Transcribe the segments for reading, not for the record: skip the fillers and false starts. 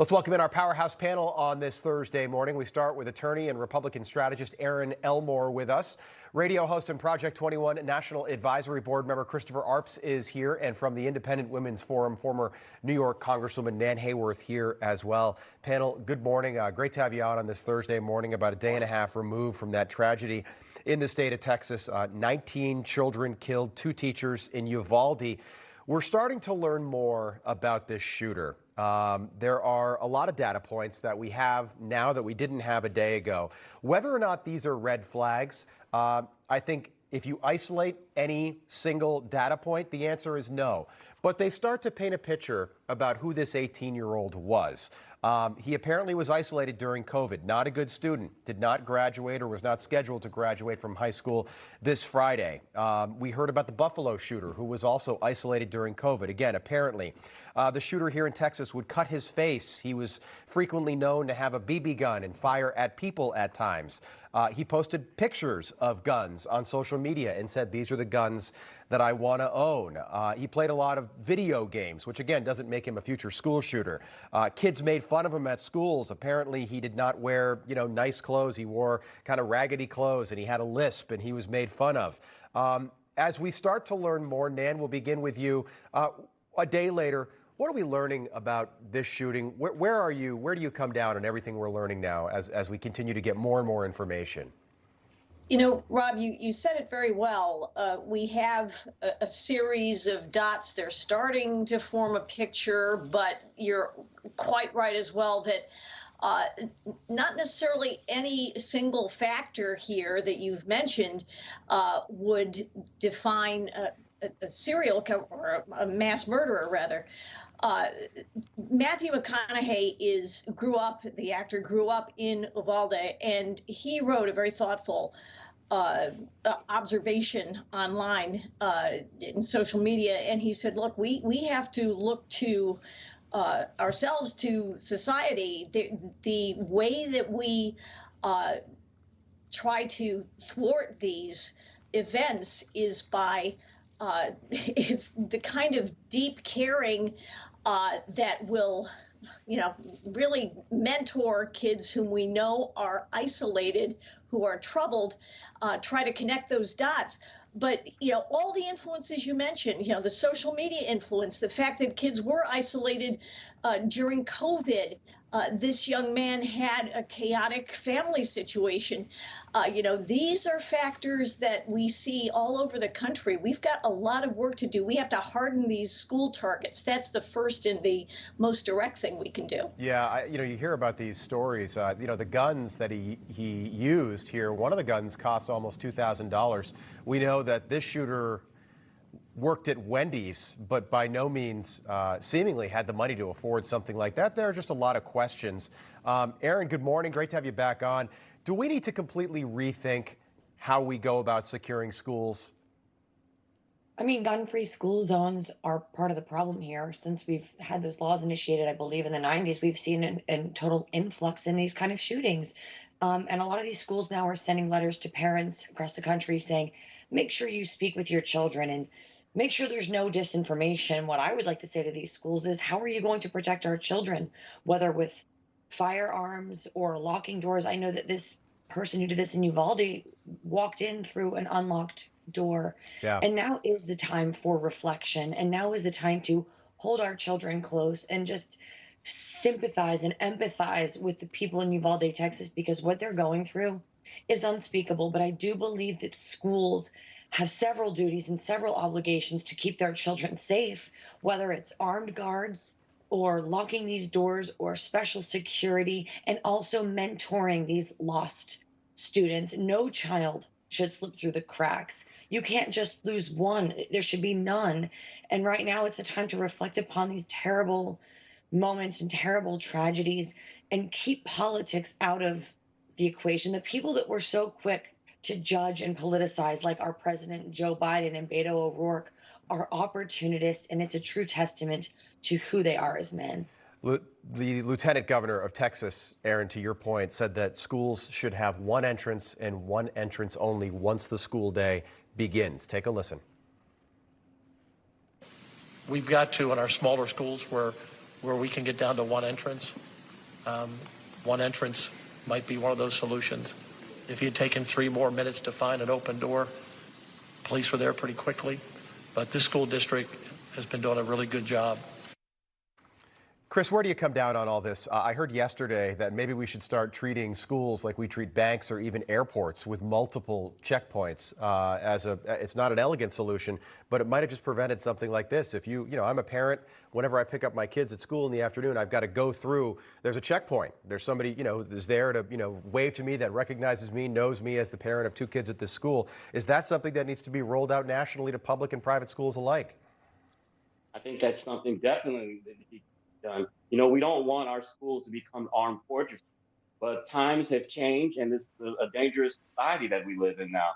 Let's welcome in our powerhouse panel on this Thursday morning. We start with attorney and Republican strategist Aaron Elmore with us. Radio host and Project 21 National Advisory Board member Christopher Arps is here, and from the Independent Women's Forum, former New York Congresswoman Nan Hayworth here as well. Panel, good morning. Great to have you on this Thursday morning, about a day and a half removed from that tragedy in the state of Texas. 19 children killed, 2 teachers in Uvalde. We're starting to learn more about this shooter. There are a lot of data points that we have now that we didn't have a day ago. Whether or not these are red flags, I think if you isolate any single data point, the answer is no. But they start to paint a picture about who this 18-year-old was. He apparently was isolated during COVID, not a good student, did not graduate or was not scheduled to graduate from high school this Friday. We heard about the Buffalo shooter who was also isolated during COVID. Again, apparently, the shooter here in Texas would cut his face. He was frequently known to have a BB gun and fire at people at times. He posted pictures of guns on social media and said, "These are the guns that I want to own." He played a lot of video games, which again doesn't make him a future school shooter. Kids made fun of him at schools. Apparently he did not wear, nice clothes. He wore kind of raggedy clothes and he had a lisp and he was made fun of. As we start to learn more, Nan, we'll begin with you. A day later, what are we learning about this shooting? Where are you? Where do you come down on everything we're learning now as we continue to get more and more information? Rob, you said it very well. We have a series of dots. They're starting to form a picture, but you're quite right as well that not necessarily any single factor here that you've mentioned would define a serial killer or a mass murderer, rather. Matthew McConaughey grew up, the actor grew up in Uvalde, and he wrote a very thoughtful observation online in social media, and he said, look, we have to look to ourselves, to society. The way that we try to thwart these events is by it's the kind of deep caring that will really mentor kids whom we know are isolated, who are troubled, try to connect those dots. But, all the influences you mentioned, the social media influence, the fact that kids were isolated during COVID, this young man had a chaotic family situation. These are factors that we see all over the country. We've got a lot of work to do. We have to harden these school targets. That's the first and the most direct thing we can do. Yeah, you hear about these stories. The guns that he used here, one of the guns cost almost $2,000. We know that this shooter worked at Wendy's, but by no means seemingly had the money to afford something like that. There are just a lot of questions. Aaron, good morning. Great to have you back on. Do we need to completely rethink how we go about securing schools? I mean, gun-free school zones are part of the problem here. Since we've had those laws initiated, I believe, in the 90s, we've seen a total influx in these kind of shootings. And a lot of these schools now are sending letters to parents across the country saying, make sure you speak with your children and make sure there's no disinformation. What I would like to say to these schools is, how are you going to protect our children, whether with firearms or locking doors? I know that this person who did this in Uvalde walked in through an unlocked door. Yeah. And now is the time for reflection. And now is the time to hold our children close and just sympathize and empathize with the people in Uvalde, Texas, because what they're going through is unspeakable. But I do believe that schools have several duties and several obligations to keep their children safe, whether it's armed guards or locking these doors or special security, and also mentoring these lost students. No child should slip through the cracks. You can't just lose one. There should be none. And right now it's the time to reflect upon these terrible moments and terrible tragedies and keep politics out of the equation. The people that were so quick to judge and politicize, like our President Joe Biden and Beto O'Rourke, are opportunists, and it's a true testament to who they are as men. The Lieutenant Governor of Texas, Aaron, to your point, said that schools should have one entrance and one entrance only once the school day begins. Take a listen. We've got to, in our smaller schools where we can get down to one entrance, One entrance might be one of those solutions. If he had taken 3 more minutes to find an open door, police were there pretty quickly. But this school district has been doing a really good job. Chris, where do you come down on all this? I heard yesterday that maybe we should start treating schools like we treat banks or even airports with multiple checkpoints. It's not an elegant solution, but it might have just prevented something like this. If I'm a parent, whenever I pick up my kids at school in the afternoon, I've got to go through, there's a checkpoint. There's somebody, is there to, wave to me, that recognizes me, knows me as the parent of 2 kids at this school. Is that something that needs to be rolled out nationally to public and private schools alike? I think that's something definitely that needs to be done. We don't want our schools to become armed fortresses, but times have changed, and this is a dangerous society that we live in now.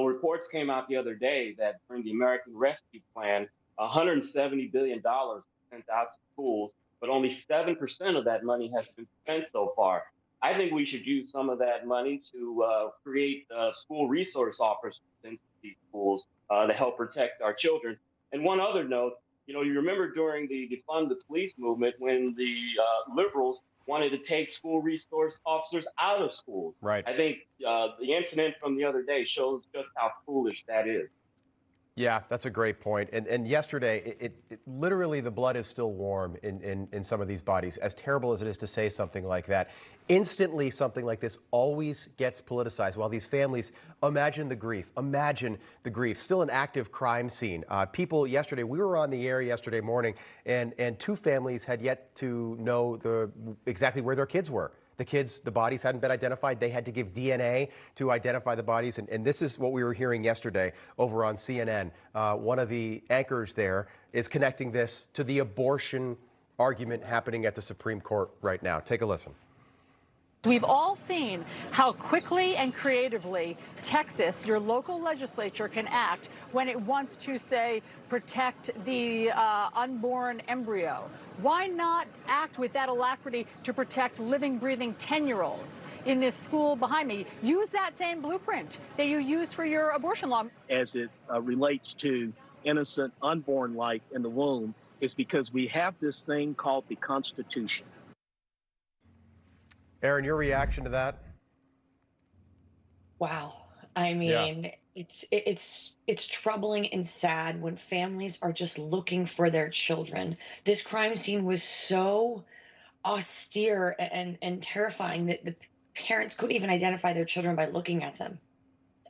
Reports came out the other day that during the American Rescue Plan, $170 billion was sent out to schools, but only 7% of that money has been spent so far. I think we should use some of that money to create school resource officers in these schools to help protect our children. And one other note, you remember during the Defund the Police movement when the liberals wanted to take school resource officers out of schools. Right. I think the incident from the other day shows just how foolish that is. Yeah, that's a great point. And yesterday, it literally the blood is still warm in some of these bodies. As terrible as it is to say something like that, instantly something like this always gets politicized. While these families, imagine the grief. Still an active crime scene. People yesterday, we were on the air yesterday morning, and 2 families had yet to know exactly where their kids were. The bodies hadn't been identified. They had to give DNA to identify the bodies. And this is what we were hearing yesterday over on CNN. One of the anchors there is connecting this to the abortion argument happening at the Supreme Court right now. Take a listen. We've all seen how quickly and creatively Texas, your local legislature, can act when it wants to, say, protect the unborn embryo. Why not act with that alacrity to protect living, breathing 10-year-olds in this school behind me? Use that same blueprint that you used for your abortion law. As it relates to innocent unborn life in the womb, is because we have this thing called the Constitution. Aaron, your reaction to that? Wow. I mean, it's troubling and sad when families are just looking for their children. This crime scene was so austere and terrifying that the parents couldn't even identify their children by looking at them.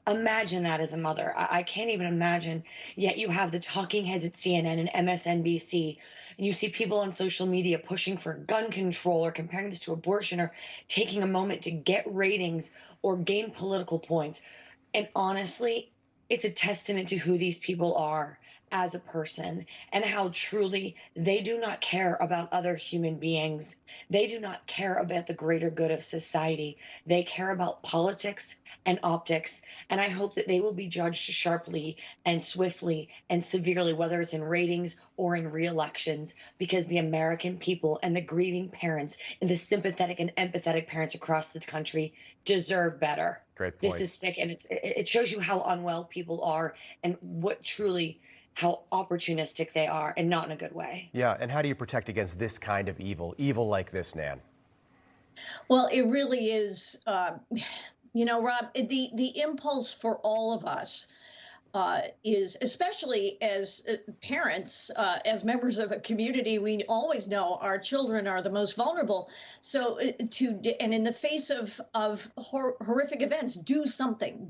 Imagine that as a mother. I can't even imagine. Yet you have the talking heads at CNN and MSNBC, and you see people on social media pushing for gun control or comparing this to abortion or taking a moment to get ratings or gain political points. And honestly, it's a testament to who these people are as a person and how truly they do not care about other human beings. They do not care about the greater good of society. They care about politics and optics. And I hope that they will be judged sharply and swiftly and severely, whether it's in ratings or in re-elections, because the American people and the grieving parents and the sympathetic and empathetic parents across the country deserve better. Great point. This is sick, and it shows you how unwell people are and how opportunistic they are, and not in a good way. Yeah, and how do you protect against this kind of evil like this, Nan? Well, it really is, Rob, the impulse for all of us is, especially as parents, as members of a community, we always know our children are the most vulnerable. So and in the face of horrific events, do something.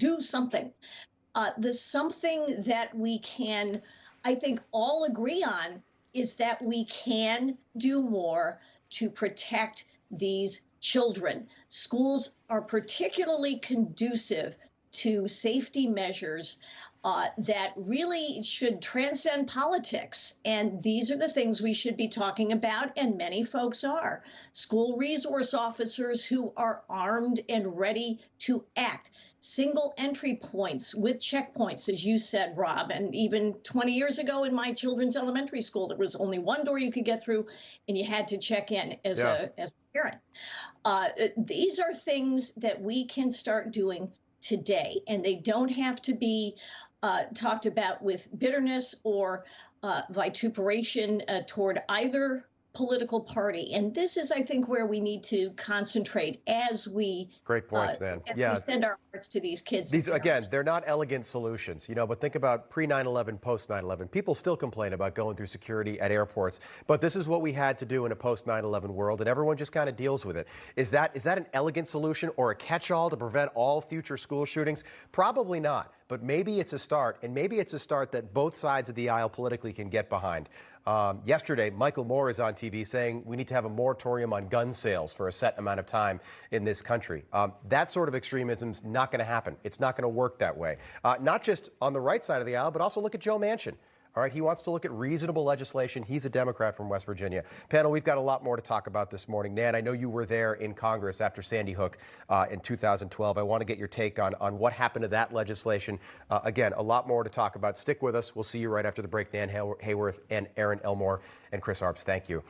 The something that we can, I think, all agree on is that we can do more to protect these children. Schools are particularly conducive to safety measures that really should transcend politics. And these are the things we should be talking about, and many folks are. School resource officers who are armed and ready to act. Single entry points with checkpoints, as you said, Rob. And even 20 years ago in my children's elementary school, there was only one door you could get through, and you had to check in as a parent. These are things that we can start doing today, and they don't have to be talked about with bitterness or vituperation toward either political party. And this is, I think, where we need to concentrate as we Great points, Nan. we send our hearts to these kids. These, again, they're not elegant solutions, but think about pre-9/11, post-9/11. People still complain about going through security at airports, but this is what we had to do in a post-9/11 world, and everyone just kind of deals with it. Is that an elegant solution or a catch-all to prevent all future school shootings? Probably not, but maybe it's a start, and maybe it's a start that both sides of the aisle politically can get behind. Yesterday, Michael Moore is on TV saying we need to have a moratorium on gun sales for a set amount of time in this country. That sort of extremism is not going to happen. It's not going to work that way. Not just on the right side of the aisle, but also look at Joe Manchin. All right, he wants to look at reasonable legislation. He's a Democrat from West Virginia. Panel, we've got a lot more to talk about this morning. Nan, I know you were there in Congress after Sandy Hook in 2012. I want to get your take on what happened to that legislation. Again, a lot more to talk about. Stick with us. We'll see you right after the break. Nan Hayworth and Aaron Elmore and Chris Arps, thank you.